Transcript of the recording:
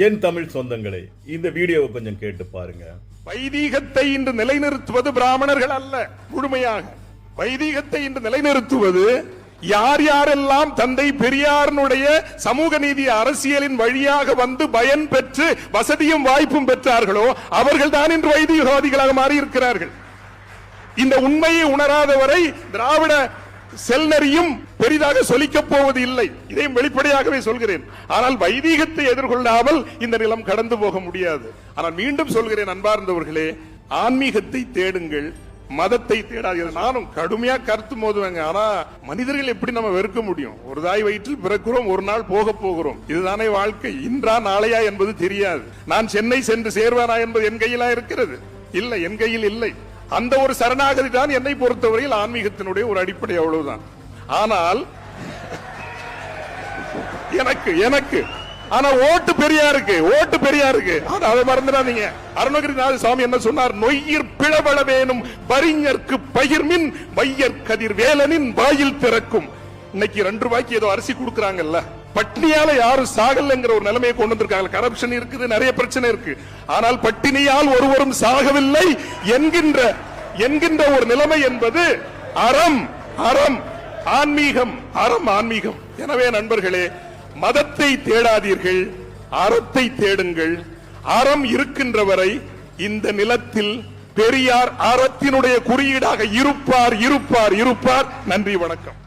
என் தமிழ் சொந்தங்களே, இந்த வீடியோவை கொஞ்சம் கேட்டு பாருங்க. வைதீகத்தை இன்று நிலைநிறுத்துவது பிராமணர்கள் அல்ல. முழுமையாக வைதீகத்தை இன்று நிலைநிறுத்துவது யார் யாரெல்லாம் தந்தை பெரியாரினுடைய சமூக நீதி அரசியலின் வழியாக வந்து பயன் பெற்று வசதியும் வாய்ப்பும் பெற்றார்களோ அவர்கள் தான் இன்று வைதீகவாதிகளாக மாறி இருக்கிறார்கள். இந்த உண்மையை உணராதவரை திராவிட செல்நரியும் பெரிதாக சொலிக்கப் போவது இல்லை. இதையும் வெளிப்படையாகவே சொல்கிறேன். ஆனால் வைதீகத்தை எதிர்கொள்ளாமல் இந்த நிலம் கடந்து போக முடியாது. ஆனால் மீண்டும் சொல்கிறேன், அன்பார்ந்தவர்களே, ஆன்மீகத்தை தேடுங்கள், மதத்தை தேடாதீர்கள். நானும் கடுமையா கருத்து மோதுவேங்க. ஆனா மனிதர்கள் எப்படி நம்ம வெறுக்க முடியும்? ஒரு தாய் வயிற்றில் பிறக்கிறோம், ஒரு நாள் போக போகிறோம். இதுதானே வாழ்க்கை. இன்றா நாளையா என்பது தெரியாது. நான் சென்னை சென்று சேர்வானா என்பது என் கையிலா இருக்கிறது? இல்லை, என் கையில் இல்லை. அந்த ஒரு சரணாகதி தான் என்னை பொறுத்தவரையில் ஆன்மீகத்தினுடைய ஒரு அடிப்படை, அவ்வளவுதான். ஆனால் எனக்கு ஆனா ஓட்டு பெரியாருக்கு, ஓட்டு பெரியாருக்கு. அதை மறந்துடாதீங்க. அருணகிரிநாத சுவாமி என்ன சொன்னார்? நொய்யிற் பிளவள வேணும் வரிஞர்க்கு பகிர்மின் வையர் கதிர் வேலனின் வாயில் திறக்கும். இன்னைக்கு 2 ரூபாய்க்கு ஏதோ அரிசி கொடுக்கறாங்கல்ல, பட்டினியால யாரும் சாகல்ங்கிற ஒரு நிலைமையை கொண்டு வந்திருக்காங்க. கரப்ஷன் இருக்குது, நிறைய பிரச்சனை இருக்கு. ஆனால் பட்டினியால் ஒருவரும் சாகவில்லை என்கின்ற ஒரு நிலைமை என்பது அறம், அறம், ஆன்மீகம், அறம், ஆன்மீகம். எனவே நண்பர்களே, மதத்தை தேடாதீர்கள், அறத்தை தேடுங்கள். அறம் இருக்கின்ற வரை இந்த நிலத்தில் பெரியார் அறத்தினுடைய குறியீடாக இருப்பார், இருப்பார், இருப்பார். நன்றி, வணக்கம்.